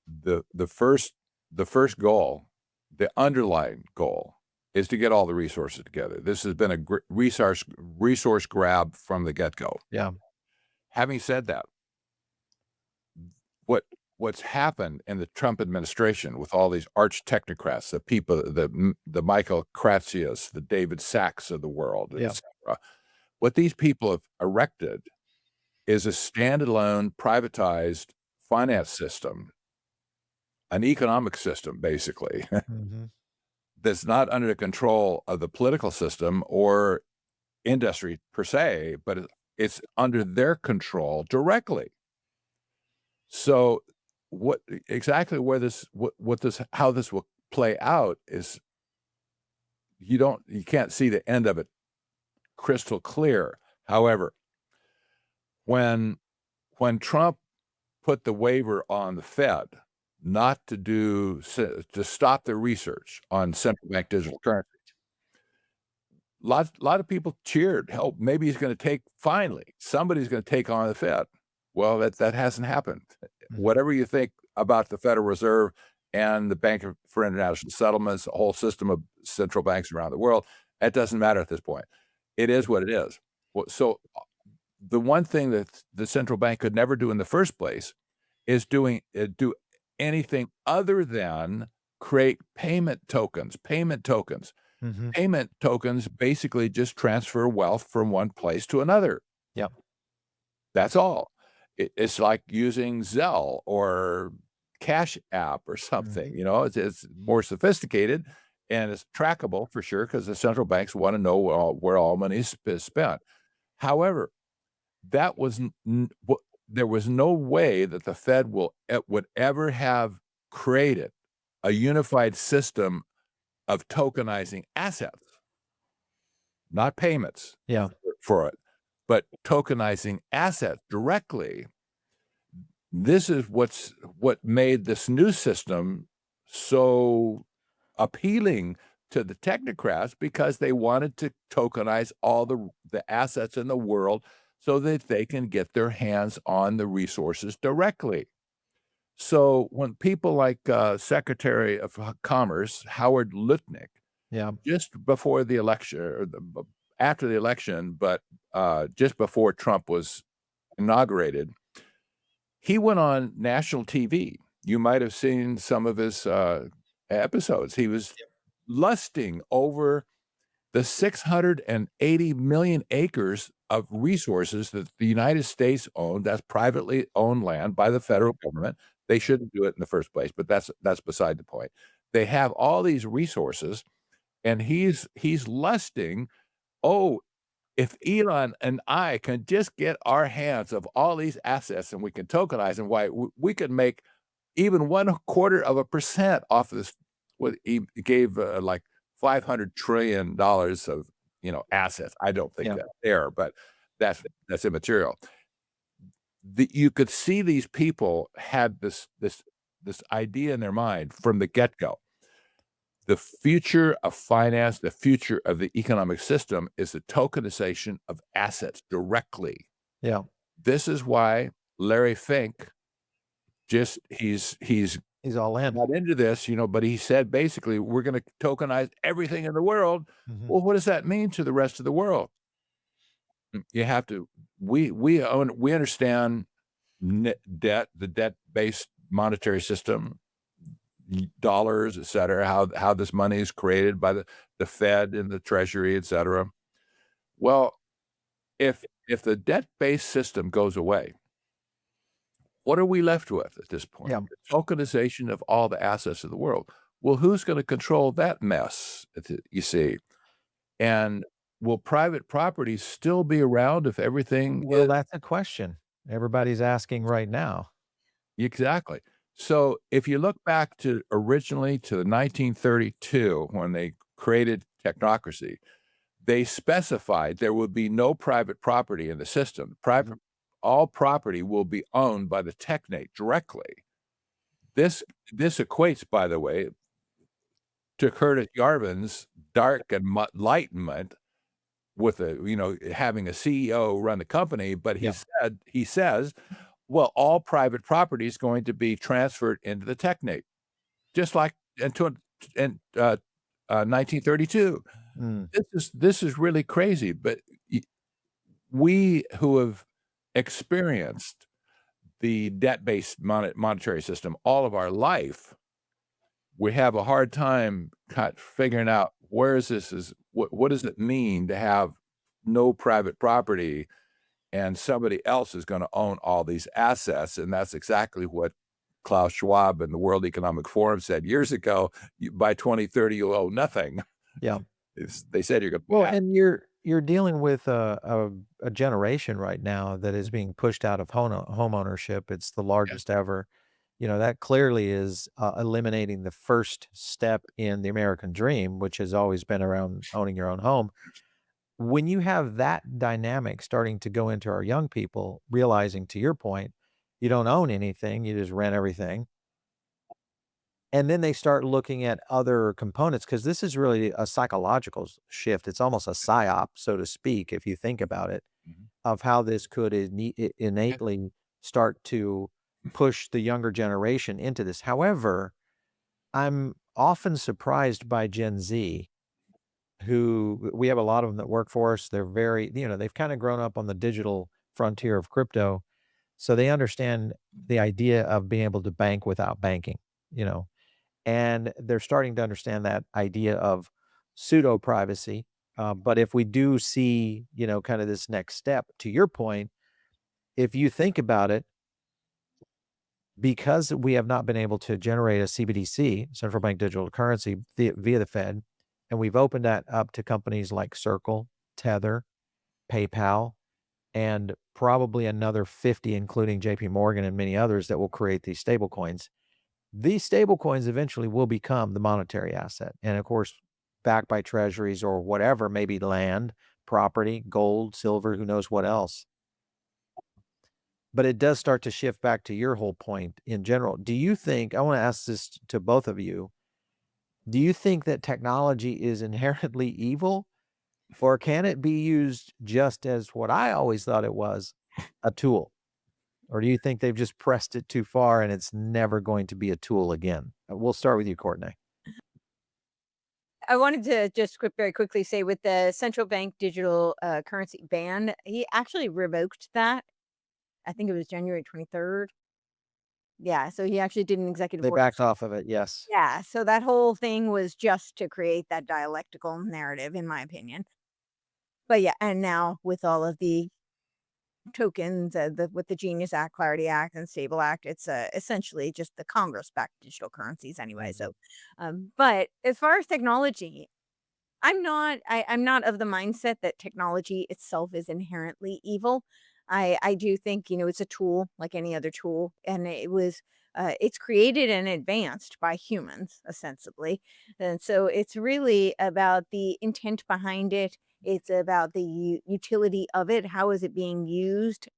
the first goal, the underlying goal, is to get all the resources together. This has been a resource grab from the get-go. Yeah. Having said that, what's happened in the Trump administration with all these arch technocrats, the people, the Michael Kratzias, the David Sachs of the world, Yeah. etc. What these people have erected is a standalone privatized finance system, an economic system, basically, that's not under the control of the political system or industry per se, but it's under their control directly. So how this will play out is you can't see the end of it crystal clear. However, when Trump put the waiver on the Fed not to stop the research on central bank digital currencies, lot of people cheered. Hell, maybe he's going to finally somebody's going to take on the Fed. Well, that hasn't happened. Whatever you think about the Federal Reserve and the Bank for International Settlements, a whole system of central banks around the world, that doesn't matter at this point. It is what it is. So the one thing that the central bank could never do in the first place is do anything other than create payment tokens. Payment tokens basically just transfer wealth from one place to another. Yep. That's all. It's like using Zelle or Cash App or something. It's more sophisticated and it's trackable for sure because the central banks want to know where all money is spent. However, there was no way that the Fed would ever have created a unified system of tokenizing assets, not payments for it, but tokenizing assets directly. This is what made this new system so appealing to the technocrats, because they wanted to tokenize all the assets in the world so that they can get their hands on the resources directly. So when people like Secretary of Commerce Howard Lutnick, just before the election, or after the election, but just before Trump was inaugurated, he went on national TV. You might have seen some of his episodes. He was lusting over the 680 million acres of resources that the United States owned. That's privately owned land by the federal government. They shouldn't do it in the first place, but that's beside the point. They have all these resources, and he's lusting, oh, if Elon and I can just get our hands of all these assets and we can tokenize them, why we could make even 0.25% off of this. What he gave like $500 trillion of assets. I don't think that's fair, but that's immaterial. You could see these people had this idea in their mind from the get-go. The future of finance, the future of the economic system is the tokenization of assets directly. Yeah. This is why Larry Fink he's all in. Not into this, but he said basically we're going to tokenize everything in the world. Well, what does that mean to the rest of the world? You have to. We understand debt, the debt-based monetary system. dollars, et cetera, how this money is created by the Fed and the Treasury, et cetera. Well, if the debt-based system goes away, what are we left with at this point? Yeah. The tokenization of all the assets of the world. Well, who's gonna control that mess, you see? And will private property still be around if everything Well, is that's a question everybody's asking right now. exactly. So, if you look back to originally to 1932 when they created Technocracy, they specified there would be no private property in the system. Private all property will be owned by the technate directly. This this equates, by the way, to Curtis Yarvin's dark enlightenment with having a CEO run the company, but Yeah. he says, "Well, all private property is going to be transferred into the technate," just like in 1932. Mm. This is really crazy, but y we who have experienced the debt-based monetary system all of our life, we have a hard time figuring out where is this is what does it mean to have no private property and somebody else is gonna own all these assets, and that's exactly what Klaus Schwab and the World Economic Forum said years ago, By 2030, you'll owe nothing." Yeah. They said you're gonna Well, have and you're dealing with a generation right now that is being pushed out of homeownership. It's the yeah, largest ever. That clearly is eliminating the first step in the American dream, which has always been around owning your own home. When you have that dynamic starting to go into our young people, realizing to your point, you don't own anything, you just rent everything. And then they start looking at other components because this is really a psychological shift. It's almost a psyop, so to speak, if you think about it, mhm, of how this could yeah, innately start to push the younger generation into this. However, I'm often surprised by Gen Z, who we have a lot of them that work for us. They're very, they've kind of grown up on the digital frontier of crypto. So they understand the idea of being able to bank without banking, you know and they're starting to understand that idea of pseudo privacy. But if we do see, kind of this next step, to your point, if you think about it, because we have not been able to generate a CBDC, central bank digital currency, via the Fed, and we've opened that up to companies like Circle, Tether, PayPal, and probably another 50, including JP Morgan and many others that will create these stable coins. These stable coins eventually will become the monetary asset, and of course, backed by treasuries or whatever, maybe land, property, gold, silver, who knows what else. But it does start to shift back to your whole point in general. Do you think I wanna ask this to both of you, do you think that technology is inherently evil, or can it be used just as what I always thought it was, a tool? Or do you think they've just pressed it too far and it's never going to be a tool again? We'll start with you, Courtney. I wanted to just very quickly say with the central bank digital currency ban, he actually revoked that. I think it was January 23rd. Yeah, so he actually did an executive They order. backed off of it, yes. Yeah, so that whole thing was just to create that dialectical narrative, in my opinion. But yeah, and now with all of the tokens, with the Genius Act, Clarity Act, and Stable Act, it's essentially just the Congress-backed digital currencies anyway. Mhm. So, but as far as technology, I'm not of the mindset that technology itself is inherently evil. I do think, it's a tool like any other tool, and it's created and advanced by humans, ostensibly. And so it's really about the intent behind it. It's about the utility of it. How is it being used?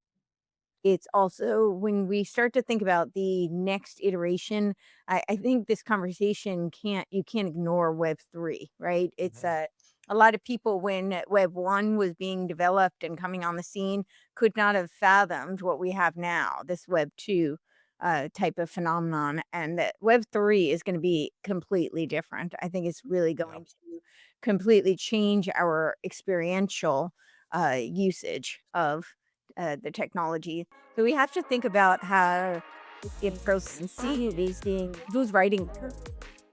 It's also when we start to think about the next iteration, I think this conversation you can't ignore Web 3, right? It's Mhm. a lot of people when Web 1 was being developed and coming on the scene could not have fathomed what we have now, this Web 2 type of phenomenon. And that Web 3 is going to be completely different. I think it's really Yeah. going to completely change our experiential usage of the technology. So we have to think about how. see these things. Who's writing?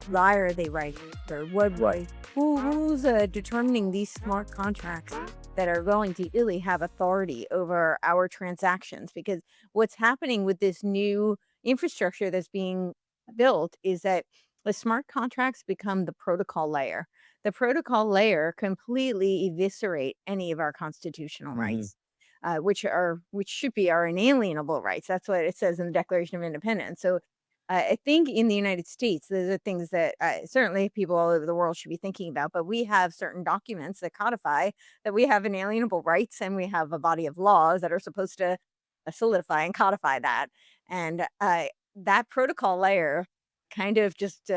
Why are they writing? Or what? Right. Who's determining these smart contracts that are going to really have authority over our transactions? Because what's happening with this new infrastructure that's being built is that the smart contracts become the protocol layer. The protocol layer completely eviscerate any of our constitutional rights. Which should be our inalienable rights. That's what it says in the Declaration of Independence. So I think in the United States, those are things that certainly people all over the world should be thinking about. But we have certain documents that codify that we have inalienable rights, and we have a body of laws that are supposed to solidify and codify that. And that protocol layer kind of just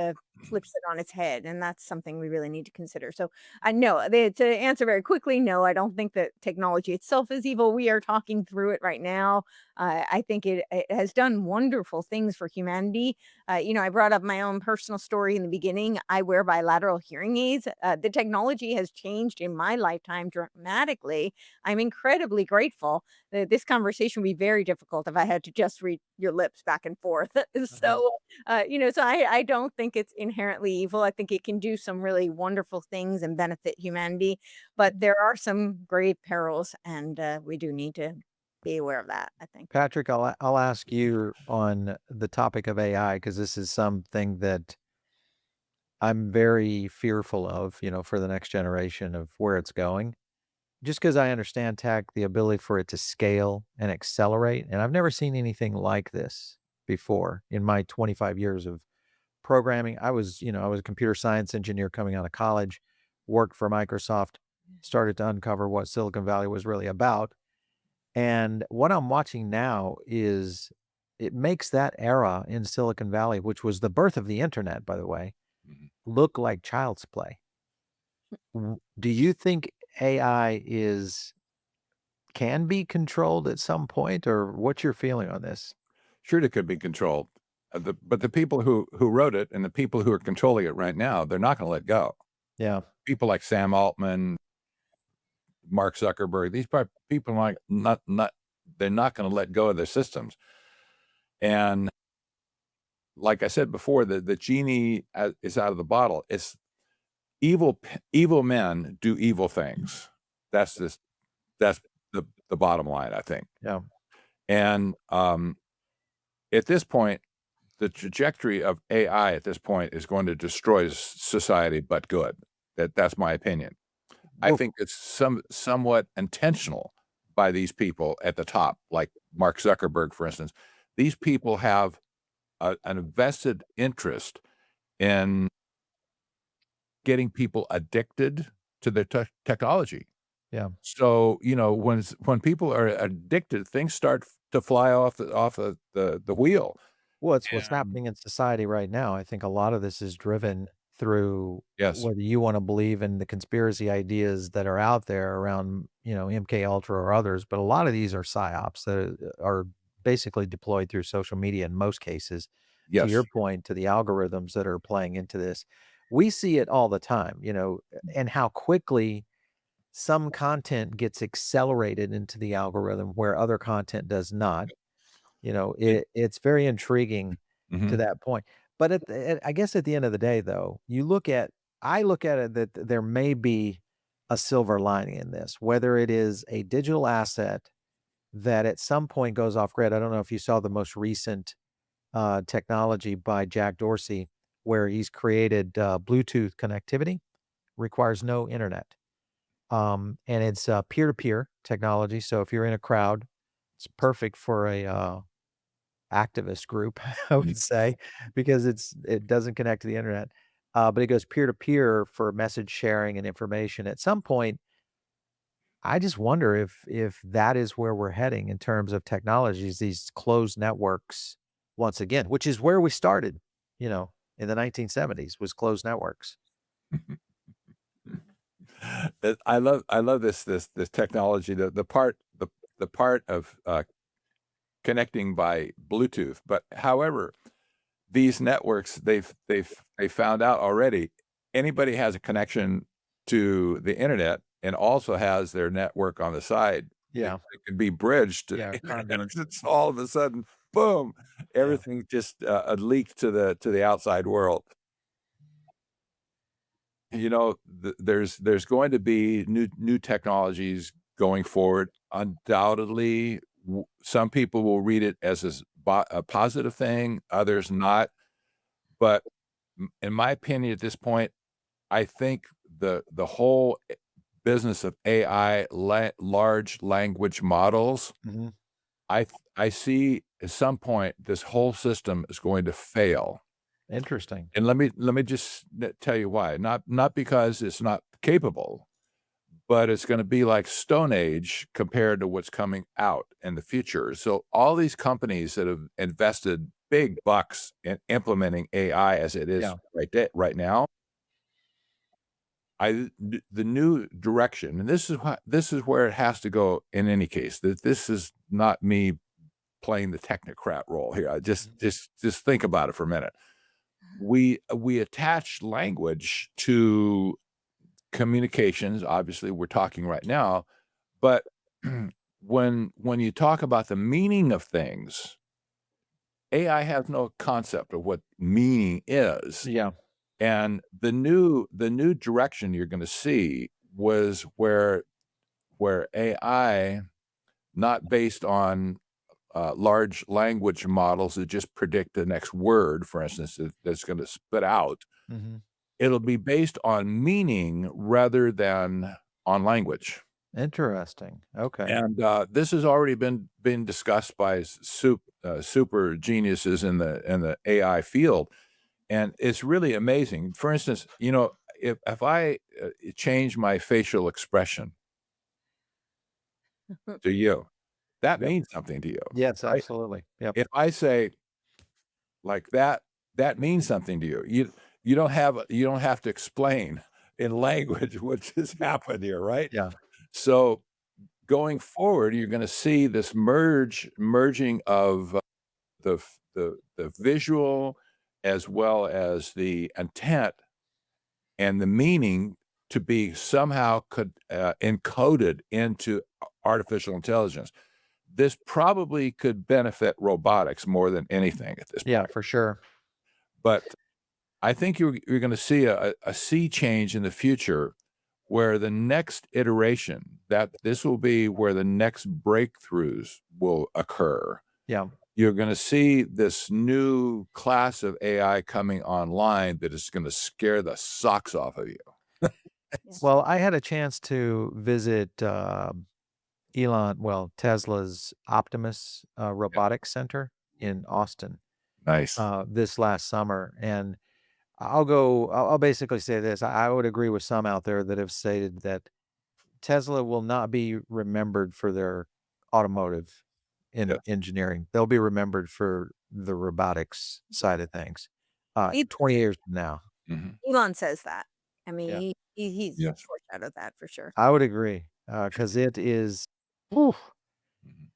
flips it on its head, and that's something we really need to consider. So I know to answer very quickly, no, I don't think that technology itself is evil. We are talking through it right now. I think it has done wonderful things for humanity. I brought up my own personal story in the beginning. I wear bilateral hearing aids. The technology has changed in my lifetime dramatically. I'm incredibly grateful. This conversation would be very difficult if I had to just read your lips back and forth. Uh-huh. So I don't think it's inherently evil. I think it can do some really wonderful things and benefit humanity, but there are some grave perils, and we do need to be aware of that, I think. Patrick, I'll ask you on the topic of AI because this is something that I'm very fearful of, for the next generation of where it's going. Just because I understand tech, the ability for it to scale and accelerate, and I've never seen anything like this before in my 25 years of programming. I was a computer science engineer coming out of college, worked for Microsoft, started to uncover what Silicon Valley was really about. And what I'm watching now is it makes that era in Silicon Valley, which was the birth of the internet, by the way, Mhm. look like child's play. Do you think AI can be controlled at some point, or what's your feeling on this? Sure, it could be controlled. But the people who wrote it and the people who are controlling it right now, they're not going to let go. Yeah. People like Sam Altman, Mark Zuckerberg, these people like not they're not going to let go of their systems. And like I said before, the genie is out of the bottle. It's evil men do evil things. That's this. That's the bottom line, I think. Yeah. And at this point, the trajectory of AI at this point is going to destroy society, but good. That's my opinion. I Well, think it's somewhat intentional by these people at the top, like Mark Zuckerberg, for instance. These people have an vested interest in getting people addicted to the technology. yeah. So, when people are addicted, things start to fly off of the wheel. Well, it's what's And happening in society right now. I think a lot of this is driven through yes, whether you wanna believe in the conspiracy ideas that are out there around, MK Ultra or others, but a lot of these are psyops that are basically deployed through social media in most cases, to your yes. point, to the algorithms that are playing into this. We see it all the time, and how quickly some content gets accelerated into the algorithm where other content does not. And It's very intriguing to mhm. that point. But I guess at the end of the day, though, I look at it that there may be a silver lining in this, whether it is a digital asset that at some point goes off grid. I don't know if you saw the most recent technology by Jack Dorsey, where he's created Bluetooth connectivity, requires no internet. And it's peer-to-peer technology. So if you're in a crowd, it's perfect for a activist group, I would Mhm. say, because it doesn't connect to the internet. But it goes peer to peer for message sharing and information. At some point, I just wonder if that is where we're heading in terms of technologies, these closed networks once again, which is where we started, in the 1970s was closed networks. I love this technology, the part of connecting by Bluetooth. But however, these networks, they found out already, anybody has a connection to the internet and also has their network on the side. It Yeah. it can be bridged to Yeah. the internet. Conduit. It's all of a sudden boom, Yeah. everything just leaked to the outside world. There's going to be new technologies going forward. Undoubtedly, some people will read it as a positive thing, others not. But in my opinion, at this point, I think the whole business of AI, large language models, Mhm. I see at some point this whole system is going to fail. Interesting. And let me just tell you why. Not because it's not capable, but it's gonna be like Stone Age compared to what's coming out in the future. So all these companies that have invested big bucks in implementing AI as it is Yeah. right now, the new direction, and this is where it has to go in any case. That this is not me playing the technocrat role here. I just Mhm. just just think about it for a minute. We attach language to communications. Obviously, we're talking right now, but when you talk about the meaning of things, AI has no concept of what meaning is. Yeah. And the new direction you're gonna see was where AI, not based on large language models that just predict the next word, for instance, that's gonna spit out. Mhm. It'll be based on meaning rather than on language. Interesting. Okay. And, this has already been discussed by super geniuses in the AI field, and it's really amazing. For instance, if I, change my facial expression to you, that Yep. means something to you, Yes, right? absolutely. Yep. If I say like that, that means something to you. You don't have to explain in language what just happened here, right? Yeah. So going forward, you're gonna see this merging of the visual as well as the intent and the meaning to be somehow encoded into artificial intelligence. This probably could benefit robotics more than anything at this Yeah, point. for sure. But I think you're gonna see a sea change in the future where the next iteration, that this will be where the next breakthroughs will occur. Yeah. You're gonna see this new class of AI coming online that is gonna scare the socks off of you. Yeah. Well, I had a chance to visit, Tesla's Optimus, Yeah, Robotics Center in Austin, nice. this last summer, and I'll basically say this, I would agree with some out there that have stated that Tesla will not be remembered for their automotive Yes. engineering. They'll be remembered for the robotics side of things, E 20 years from now. Mhm. Elon says that. I Yeah. mean, he's Yes. foreshadowed that for sure. I would agree, because it is oof, Mhm.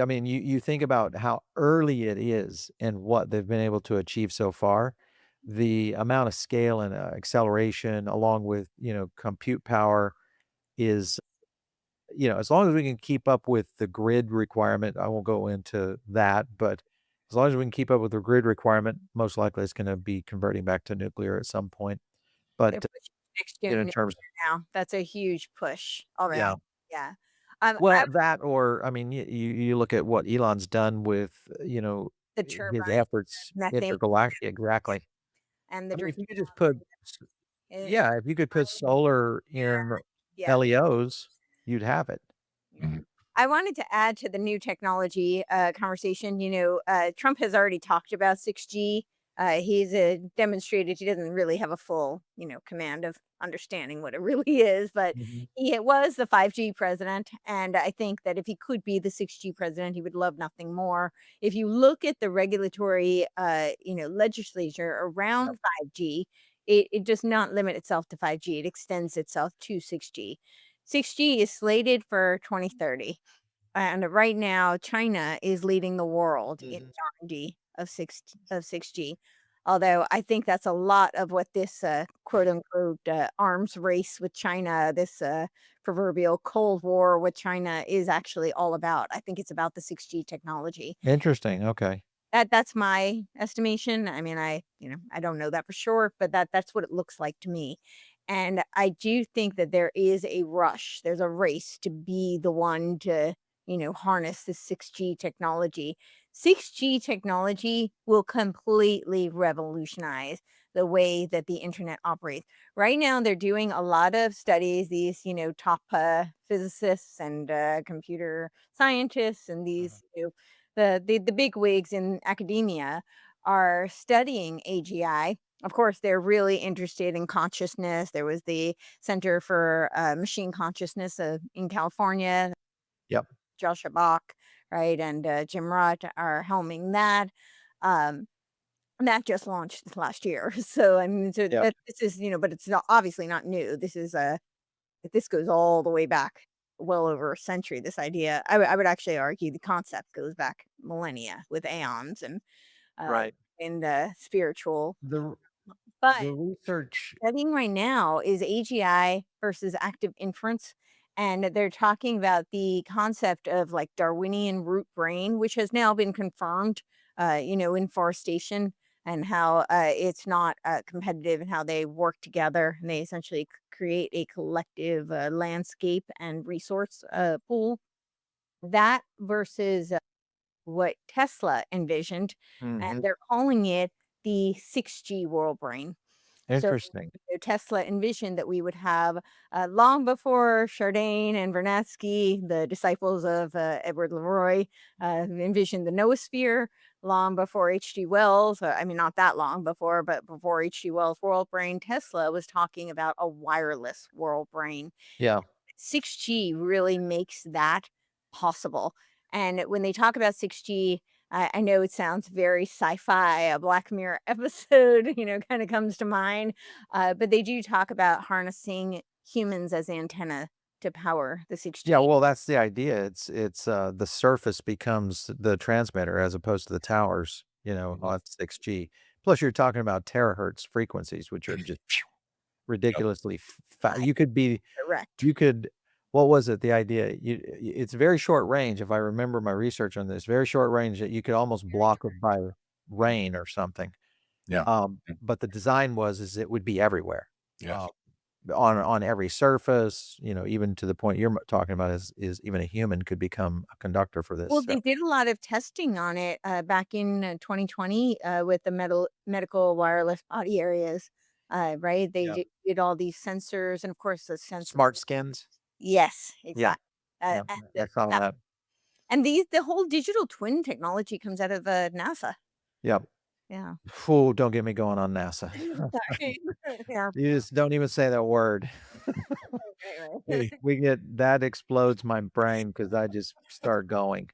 I mean, you think about how early it is and what they've been able to achieve so far, the amount of scale and, acceleration along with, compute power is as long as we can keep up with the grid requirement, I won't go into that, but as long as we can keep up with the grid requirement, most likely it's gonna be converting back to nuclear at some point. They're But, pushing next in gen terms now. That's a huge push already. yeah. Yeah. Well, I that or I mean, you look at what Elon's done with, the his turbine, efforts methane, intergalactic exactly. and the I mean, dream. if you could just put s It, yeah, if you could put solar in yeah. LEOs, you'd have it. Yeah. Mhm. I wanted to add to the new technology conversation. Trump has already talked about 6G. He's demonstrated he doesn't really have a full, command of understanding what it really is, but Mhm. he was the 5G president. And I think that if he could be the 6G president, he would love nothing more. If you look at the regulatory, legislature Yep. around 5G, it does not limit itself to 5G. It extends itself to 6G. 6G is slated for 2030. And right now, China is leading the world in Mhm. the R&D of 6G. Although I think that's a lot of what this quote unquote arms race with China, this proverbial Cold War with China is actually all about. I think it's about the 6G technology. Interesting. Okay. That's my estimation. I mean, I don't know that for sure, but that's what it looks like to me. And I do think that there is a rush. There's a race to be the one to, harness the 6G technology. 6G technology will completely revolutionize the way that the internet operates. Right now, they're doing a lot of studies, these, top physicists and computer scientists and Mhm. these, the big wigs in academia are studying AGI. Of course, they're really interested in consciousness. There was the Center for Machine Consciousness in California, Yep. Joshua Bach, right, and Jim Rutt are helming that. Um, and that just launched this last year. So I mean, Yep. this is but it's not obviously not new. This goes all the way back well over a century. This idea, I would actually argue, the concept goes back millennia with aeons and uh, Right. spiritual. The But the research. studying right now is AGI versus active inference. And they're talking about the concept of like Darwinian root brain, which has now been confirmed, in forestation and how it's not competitive and how they work together and they essentially create a collective landscape and resource pool. That versus what Tesla envisioned, and Mhm. they're calling it the 6G world brain. So, Interesting. Tesla envisioned that we would have, long before Chardin and Vernadsky, the disciples of Edward Leroy, envisioned the noosphere, long before H.G. Wells, I mean, not that long before, but before H.G. Wells' world brain, Tesla was talking about a wireless world brain. Yeah. 6G really makes that possible. And when they talk about 6G, I know it sounds very sci-fi, a Black Mirror episode, kind of comes to mind. But they do talk about harnessing humans as antenna to power the Yeah, 6G. well, that's the idea. It's the surface becomes the transmitter as opposed to the towers, Mhm. on 6G. Plus, you're talking about terahertz frequencies, which are just Yep. ridiculously fa Uh, Correct. you could what was it, the idea? It's very short range, if I remember my research on this, very short range that you could almost Very block it by true. rain or something. Yeah. Yeah. But the design is it would be everywhere. Yes. Um on every surface, even to the point you're talking about is even a human could become a conductor for this, Well, so they did a lot of testing on it back in 2020 with the medical wireless body areas, right? They Yeah. did all these sensors, and of course, the sensor. smart skins. Yes, Yeah, exactly. yeah, I saw that. And the whole digital twin technology comes out of, NASA. Yep. Yeah. Ooh, don't get me going on NASA. Sorry. Yeah. You just don't even say that word. Anyway. We get that explodes my brain because I just start going.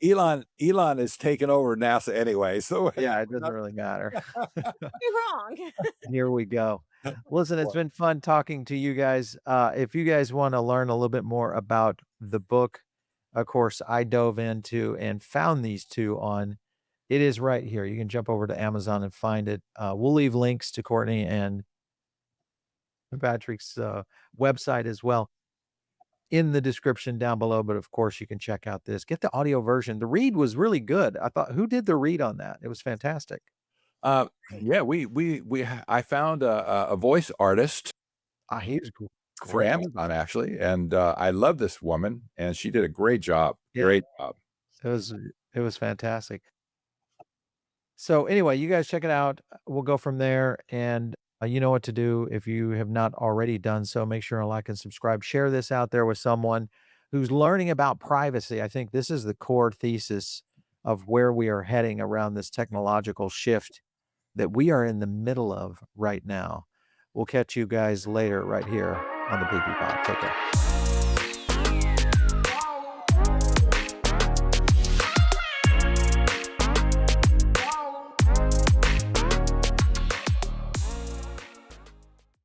Elon Elon is taking over NASA anyway, so Yeah, it we're doesn't not really matter. You're wrong. Here we go. Listen, it's well, been fun talking to you guys. If you guys wanna learn a little bit more about the book, of course, I dove into and found these 2 on it is right here. You can jump over to Amazon and find it. We'll leave links to Courtney and Patrick's, website as well in the description down below, but of course, you can check out this. Get the audio version. The read was really good. I thought who did the read on that? It was fantastic. yeah, I found a voice artist He was for great. Amazon actually, and I love this woman, and she did a great job. Yeah, Great job. it was fantastic. So anyway, you guys check it out. We'll go from there, and you know what to do if you have not already done so. Make sure to like and subscribe. Share this out there with someone who's learning about privacy. I think this is the core thesis of where we are heading around this technological shift that we are in the middle of right now. We'll catch you guys later right here on the PP Pod. Take care.